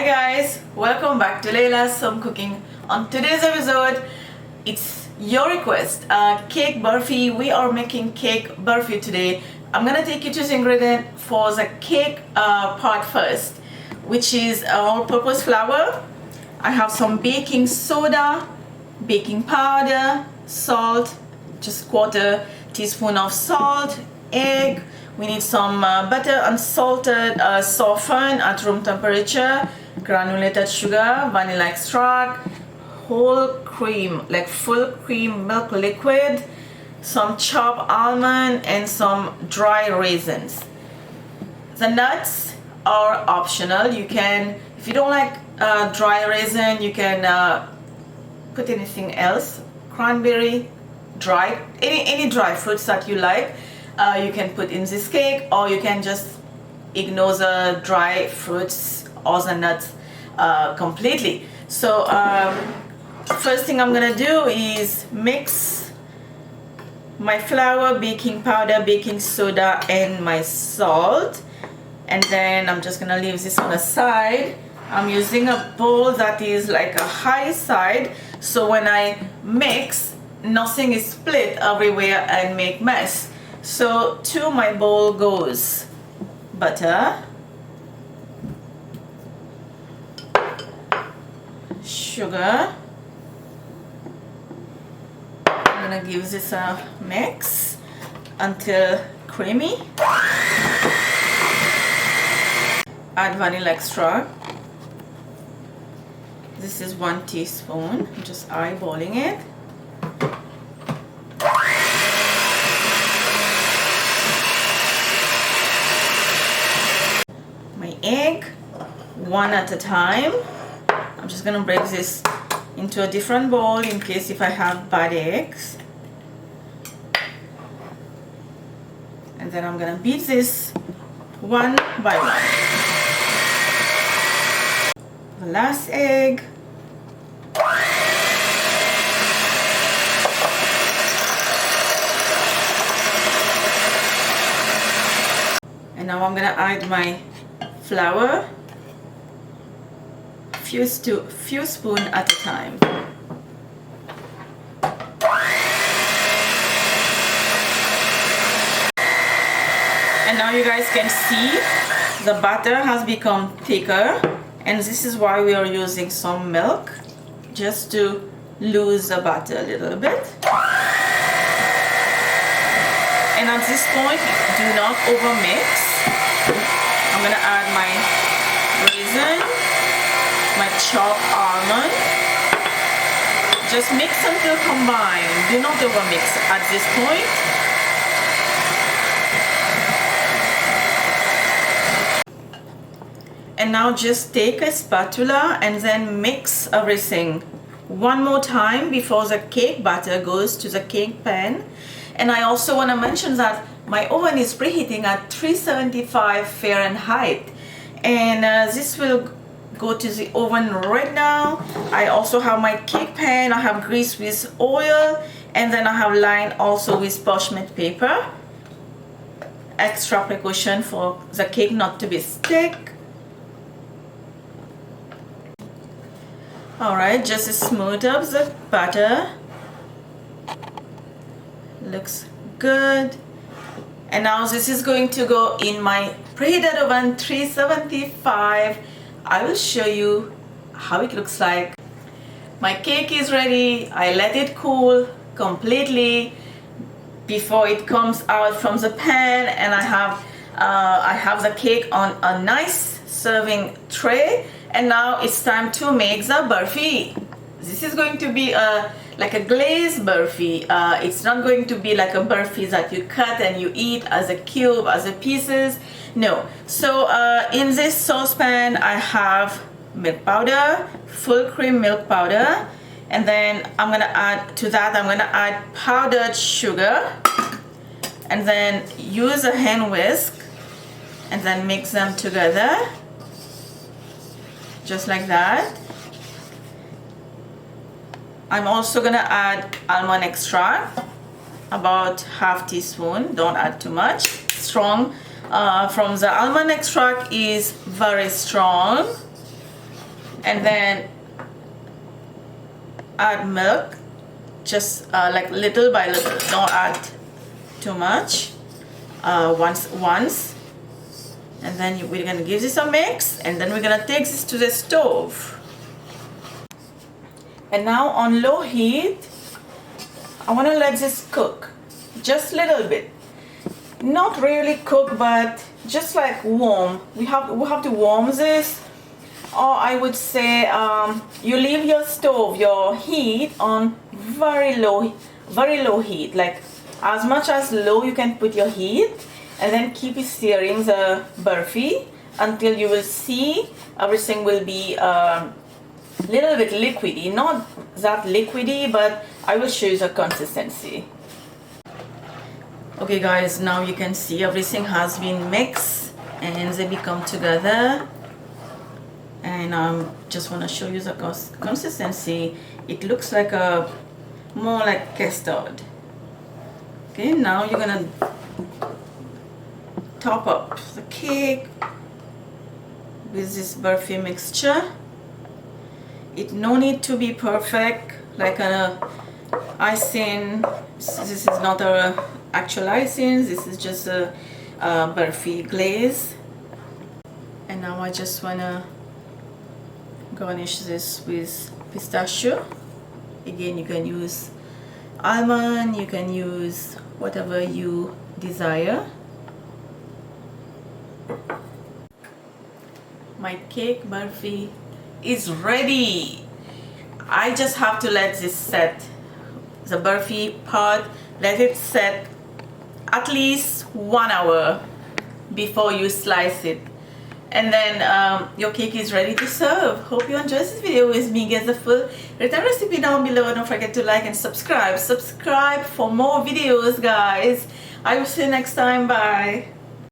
Hi guys, welcome back to Laila's Home Cooking. On today's episode, it's your request, cake barfi. We are making cake barfi today. I'm gonna take you to the ingredient for the cake part first, which is all-purpose flour. I have some baking soda, baking powder, salt, just quarter teaspoon of salt, egg. We need some butter, unsalted, softened at room temperature, granulated sugar, vanilla extract, whole cream, like full cream milk liquid, some chopped almond, and some dry raisins. The nuts are optional. You can, if you don't like dry raisin, you can put anything else, cranberry, dry, any dry fruits that you like. You can put in this cake, or you can just ignore the dry fruits or the nuts completely. So first thing I'm gonna do is mix my flour, baking powder, baking soda, and my salt, and then I'm just gonna leave this on the side. I'm using a bowl that is like a high side, so when I mix, nothing is split everywhere and make mess. So to my bowl goes butter, sugar. I'm gonna give this a mix until creamy. Add vanilla extract. This is 1 teaspoon. I'm just eyeballing it. Egg, one at a time. I'm just gonna break this into a different bowl in case if I have bad eggs, and then I'm gonna beat this one by one. The last egg, and now I'm gonna add my flour, few spoon at a time. And now you guys can see the batter has become thicker, and this is why we are using some milk, just to lose the batter a little bit. And at this point, do not overmix. I'm gonna add my raisin, my chopped almond. Just mix until combined. Do not overmix at this point. And now just take a spatula and then mix everything one more time before the cake batter goes to the cake pan. And I also want to mention that my oven is preheating at 375 Fahrenheit, and this will go to the oven right now. I also have my cake pan. I have grease with oil, and then I have lined also with parchment paper. Extra precaution for the cake not to be stick. Alright, just smooth up the batter. Looks good. And now this is going to go in my preheated oven 375. I will show you how it looks like. My cake is ready. I let it cool completely before it comes out from the pan, and I have the cake on a nice serving tray. And now it's time to make the barfi. This is going to be like a glazed barfi. It's not going to be like a barfi that you cut and you eat as a cube, as a pieces. No. So in this saucepan I have milk powder, full cream milk powder, and then I'm gonna add to that, I'm gonna add powdered sugar, and then use a hand whisk and then mix them together just like that. I'm also gonna add almond extract, about half teaspoon. Don't add too much. Strong from the almond extract is very strong. and then add milk, just like little by little, don't add too much. Once, and then we're gonna give this a mix, and then we're gonna take this to the stove. And now on low heat, I want to let this cook just a little bit, not really cook, but just like warm. We have to warm this, or I would say you leave your stove, your heat on very low heat, like as much as low you can put your heat, and then keep stirring the barfi until you will see everything will be little bit liquidy, not that liquidy, but I will show you the consistency. Okay guys, now you can see everything has been mixed and they become together, and just want to show you the consistency. It looks like more like custard. Okay, now you're gonna top up the cake with this barfi mixture. It no need to be perfect like an icing. This is not a actual icing, this is just a Barfi Glaze. And now I just wanna garnish this with pistachio. Again, you can use almond, you can use whatever you desire. My cake barfi is ready. I just have to let this set, the barfi part, let it set at least 1 hour before you slice it, and then your cake is ready to serve. Hope you enjoyed this video with me. Get the full written recipe down below. Don't forget to like and subscribe for more videos, guys. I will see you next time. Bye.